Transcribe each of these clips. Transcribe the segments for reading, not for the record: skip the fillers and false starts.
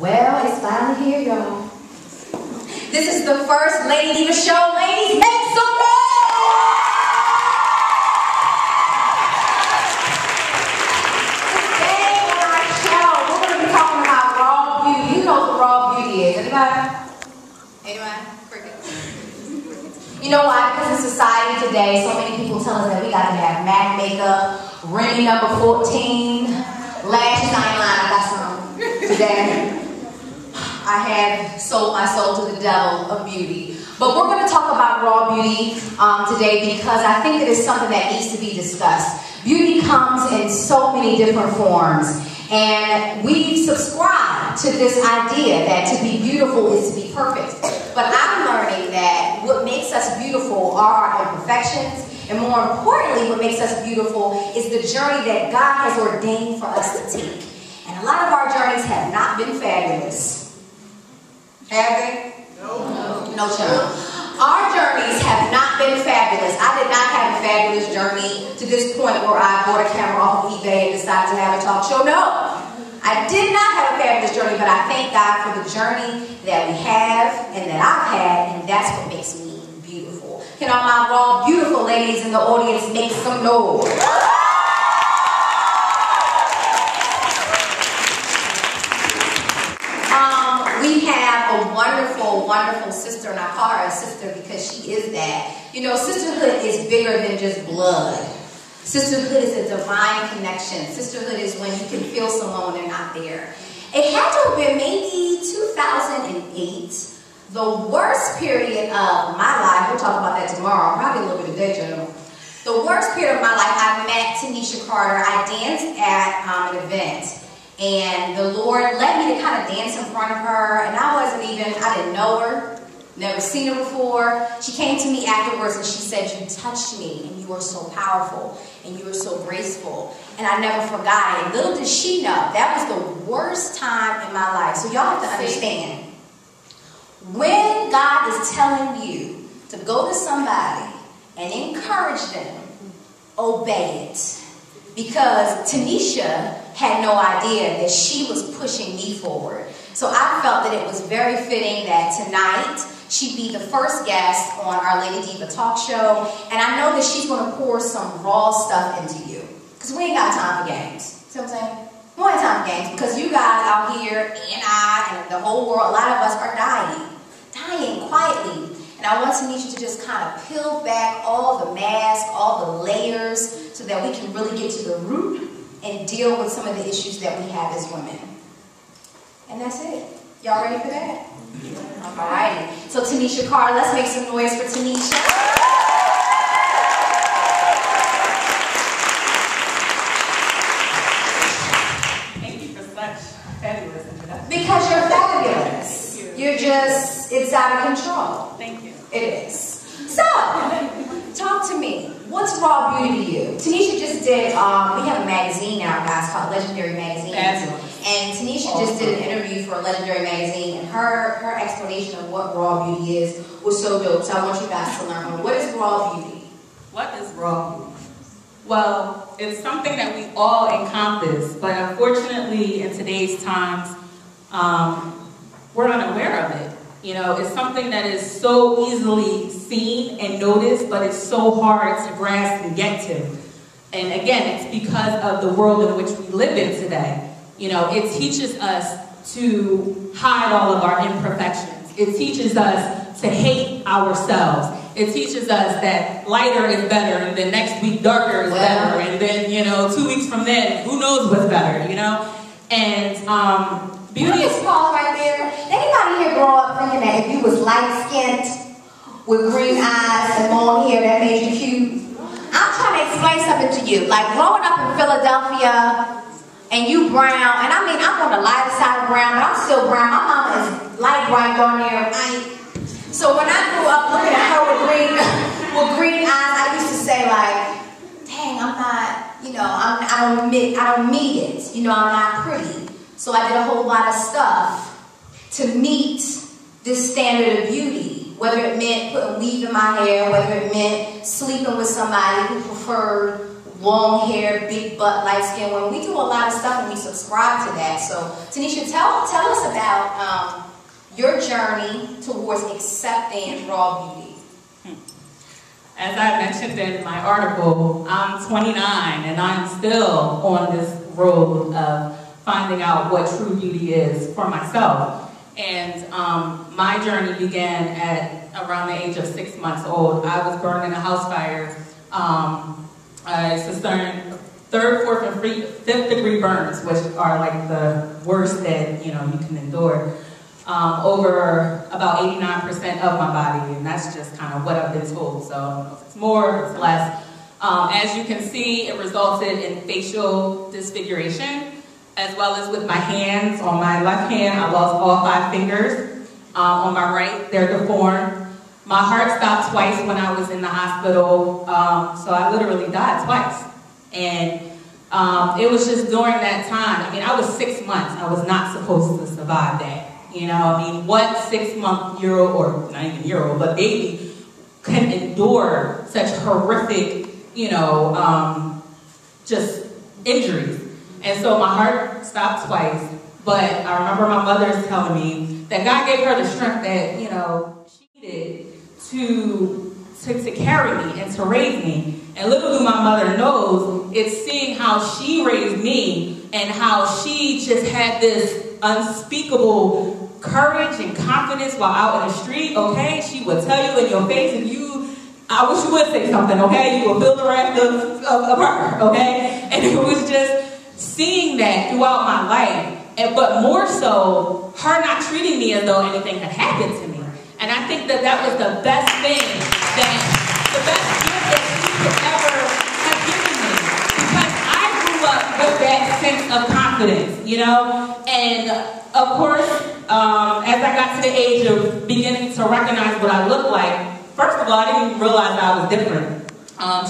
Well, it's finally here, y'all. This is the first LadyDiva show. Ladies, make some noise! Today on our show, we're going to be talking about raw beauty. You know what raw beauty is. Anybody? Anyone? Crickets. You know why? Because in society today, so many people tell us that we got to have MAC makeup, Remy number 14, lashes. I ain't lying, I got some today. I have sold my soul to the devil of beauty. But we're going to talk about raw beauty today because I think that it's something that needs to be discussed. Beauty comes in so many different forms. And we've subscribed to this idea that to be beautiful is to be perfect. But I'm learning that what makes us beautiful are our imperfections. And more importantly, what makes us beautiful is the journey that God has ordained for us to take. And a lot of our journeys have not been fabulous. Have they? No. No, child. Our journeys have not been fabulous. I did not have a fabulous journey to this point where I bought a camera off of eBay and decided to have a talk show. No. I did not have a fabulous journey, but I thank God for the journey that we have and that I've had, and that's what makes me beautiful. Can all my raw, beautiful ladies in the audience make some noise? We have a wonderful, wonderful sister, and I call her a sister because she is that. You know, sisterhood is bigger than just blood. Sisterhood is a divine connection. Sisterhood is when you can feel someone when they're not there. It had to have been maybe 2008, the worst period of my life. We'll talk about that tomorrow, probably a little bit today, General. The worst period of my life, I met Tanisha Carter. I danced at an event. And the Lord led me to kind of dance in front of her, and I didn't know her, never seen her before. She came to me afterwards and she said, "You touched me, and you were so powerful, and you were so graceful." And I never forgot it. And little did she know, that was the worst time in my life. So y'all have to understand, when God is telling you to go to somebody and encourage them, obey it. Because Tanisha had no idea that she was pushing me forward. So I felt that it was very fitting that tonight she'd be the first guest on our LadyDiva talk show. And I know that she's going to pour some raw stuff into you. Because we ain't got time for games. See what I'm saying? We don't have time for games. Because you guys out here, and I, and the whole world, a lot of us are dying. Dying quietly. And I want Tanisha to just kind of peel back all the masks, all the layers, so that we can really get to the root and deal with some of the issues that we have as women. And that's it. Y'all ready for that? All right. So Tanisha Carter, let's make some noise for Tanisha. Thank you for such fabulous introduction. Because you're fabulous. You're just, it's out of control. Thank you. It is. So, talk to me. What's raw beauty to you? Tanisha just did, we have a magazine now, guys, called Legendary Magazine. Fabulous. And Tanisha just did an interview for a Legendary Magazine, and her explanation of what raw beauty is was so dope. So I want you guys to learn. What is raw beauty? What is raw beauty? Well, it's something that we all encompass, but unfortunately in today's times, we're unaware of it. You know, it's something that is so easily seen and noticed, but it's so hard to grasp and get to. And again, it's because of the world in which we live in today. You know, it teaches us to hide all of our imperfections. It teaches us to hate ourselves. It teaches us that lighter is better, and then next week darker is better, and then, you know, 2 weeks from then, who knows what's better, you know? And beauty is... pause right there. Anybody here grow up thinking that if you was light-skinned with green eyes and long hair, that made you cute? I'm trying to explain something to you. Like growing up in Philadelphia and you brown, and I mean, I'm on the lighter side of brown, but I'm still brown. My mama is light brown down there. So when I grew up looking at her with green eyes, I used to say like, dang, I'm not, you know, I don't meet it. You know, I'm not pretty. So I did a whole lot of stuff to meet this standard of beauty. Whether it meant putting weave in my hair, whether it meant sleeping with somebody who preferred long hair, big butt, light skin women. We do a lot of stuff and we subscribe to that. So, Tanisha, tell us about your journey towards accepting raw beauty. As I mentioned in my article, I'm 29 and I'm still on this road of finding out what true beauty is for myself. And my journey began at around the age of 6 months old. I was burned in a house fire. I sustained 3rd, 4th, and 5th degree burns, which are like the worst that you can endure. Over about 89% of my body, and that's just kind of what I've been told. So I don't know if it's more, if it's less. As you can see, it resulted in facial disfiguration, as well as with my hands. On my left hand, I lost all 5 fingers. On my right, they're deformed. My heart stopped twice when I was in the hospital, so I literally died twice. And it was just during that time. I mean, I was 6 months. I was not supposed to survive that. What 6-month-year-old, or not even year-old, but baby can endure such horrific, just injuries. And so my heart stopped twice, but I remember my mother's telling me that God gave her the strength that, she needed to carry me and to raise me. And little do my mother knows, it's seeing how she raised me and how she just had this unspeakable courage and confidence while out in the street, okay? She would tell you in your face, and I wish you would say something, okay? You would feel the wrath of her, okay? And it was just seeing that throughout my life, but more so, her not treating me as though anything had happened to me. And I think that that was the best thing, the best gift that she could ever have given me. Because I grew up with that sense of confidence, And of course, as I got to the age of beginning to recognize what I looked like, first of all, I didn't even realize I was different.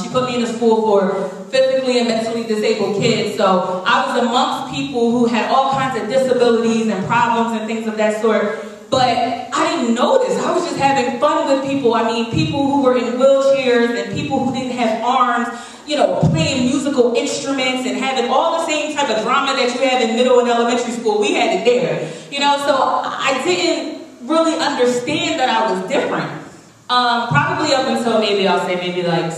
She put me in a school for physically and mentally disabled kids, so I was amongst people who had all kinds of disabilities and problems and things of that sort, but I didn't notice. I was just having fun with people. I mean, people who were in wheelchairs and people who didn't have arms, playing musical instruments and having all the same type of drama that you have in middle and elementary school. We had it there, so I didn't really understand that I was different. Probably up until maybe like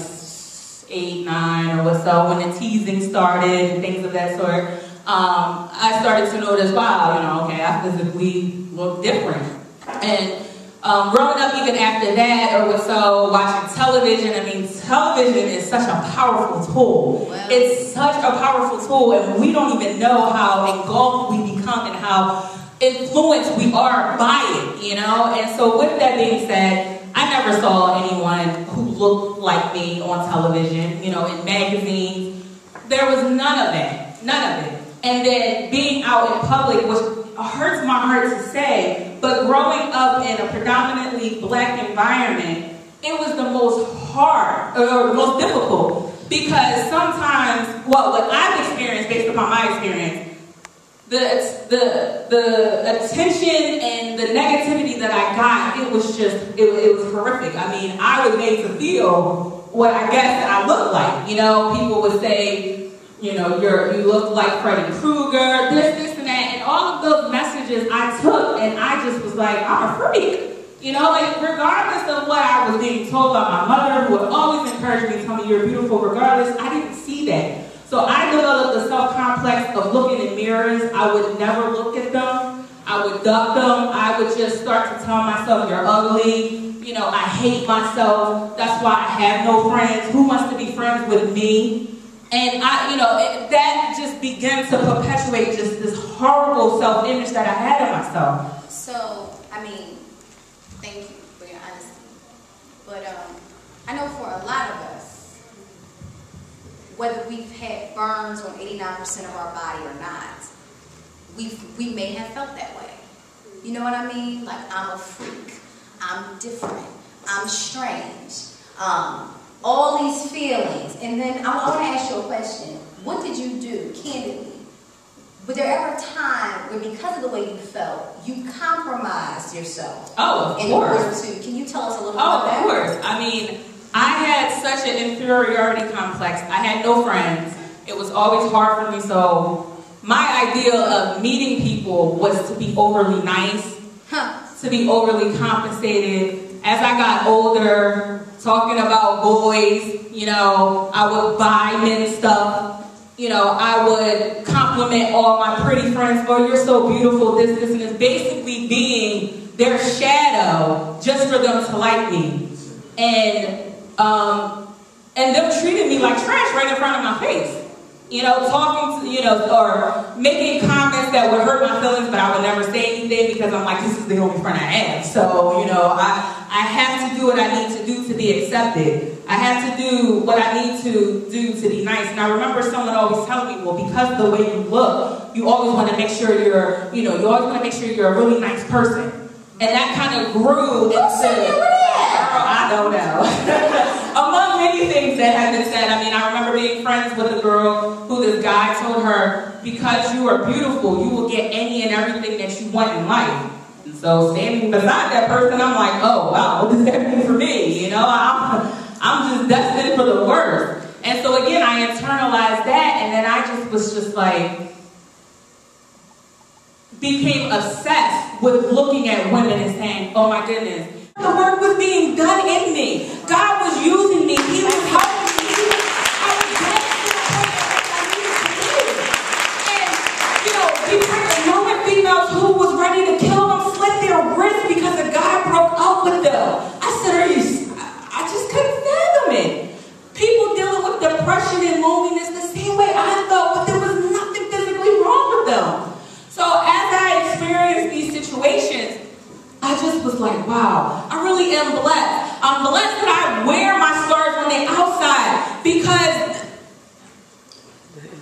8, 9 or so, when the teasing started and things of that sort, I started to notice, wow, okay, I physically look different. And growing up even after that, or so, watching television, television is such a powerful tool. Wow. It's such a powerful tool, and we don't even know how engulfed we become and how influenced we are by it, And so with that being said, I never saw anyone who looked like me on television, in magazines. There was none of that. None of it. And then being out in public, which hurts my heart to say, but growing up in a predominantly black environment, it was the most difficult. Because sometimes, what I've experienced based upon my experience, the attention and the negativity that I got, it was horrific. I was made to feel what I guess I looked like. People would say, you look like Freddy Krueger, this and that, and all of those messages I took, and I just was like, I'm a freak. Regardless of what I was being told by my mother, who would always encourage me, tell me you're beautiful regardless, I didn't see that. So I developed a self-complex of looking in mirrors. I would never look at them. I would duck them. I would just start to tell myself, you're ugly. I hate myself. That's why I have no friends. Who wants to be friends with me? And that just began to perpetuate just this horrible self-image that I had of myself. So, thank you for your honesty. But I know for a lot of us, whether we've had burns on 89% of our body or not, we may have felt that way. You know what I mean? Like, I'm a freak. I'm different. I'm strange. All these feelings. And then I want to ask you a question. What did you do, candidly? Was there ever a time where, because of the way you felt, you compromised yourself? Oh, of course. Can you tell us a little bit about that? Oh, of course. I had such an inferiority complex. I had no friends. It was always hard for me, so my idea of meeting people was to be overly nice, to be overly compensated. As I got older, talking about boys, you know, I would buy men stuff. You know, I would compliment all my pretty friends. Oh, you're so beautiful, this, and this. Basically being their shadow just for them to like me. And them treating me like trash right in front of my face. You know, talking to, you know, or making comments that would hurt my feelings, but I would never say anything because I'm like, this is the only friend I have. So, you know, I have to do what I need to do to be accepted. I have to do what I need to do to be nice. And I remember someone always telling me, well, because of the way you look, you always want to make sure you're, you know, you always want to make sure you're a really nice person. And that kind of grew into, I don't know. Among many things that have been said. I mean, I remember being friends with a girl who this guy told her, because you are beautiful, you will get any and everything that you want in life. And so standing beside that person, I'm like, oh, wow, what does that mean for me? You know, I'm just destined for the worst. And so again, I internalized that, and then I just was just like, became obsessed with looking at women and saying, oh my goodness, the work was being done in me. God was using me. He was helping me. I was getting to the point that I needed to do. And, you know, these ignorant females who was ready to kill them, slit their wrists because a guy broke up with them. I said, I just couldn't fathom it. People dealing with depression and loneliness the same way I felt, but there was nothing physically wrong with them. So as I experienced these situations, I just was like, wow, I really am blessed. I'm blessed that I wear my scars when they're outside because,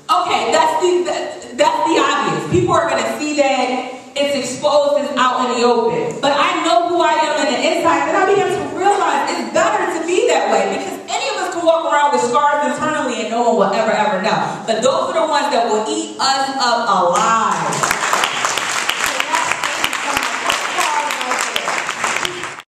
okay, that's the obvious. People are going to see that it's exposed, it's out in the open. But I know who I am on the inside, and I began to realize it's better to be that way because any of us can walk around with scars internally and no one will ever know. But those are the ones that will eat us up alive.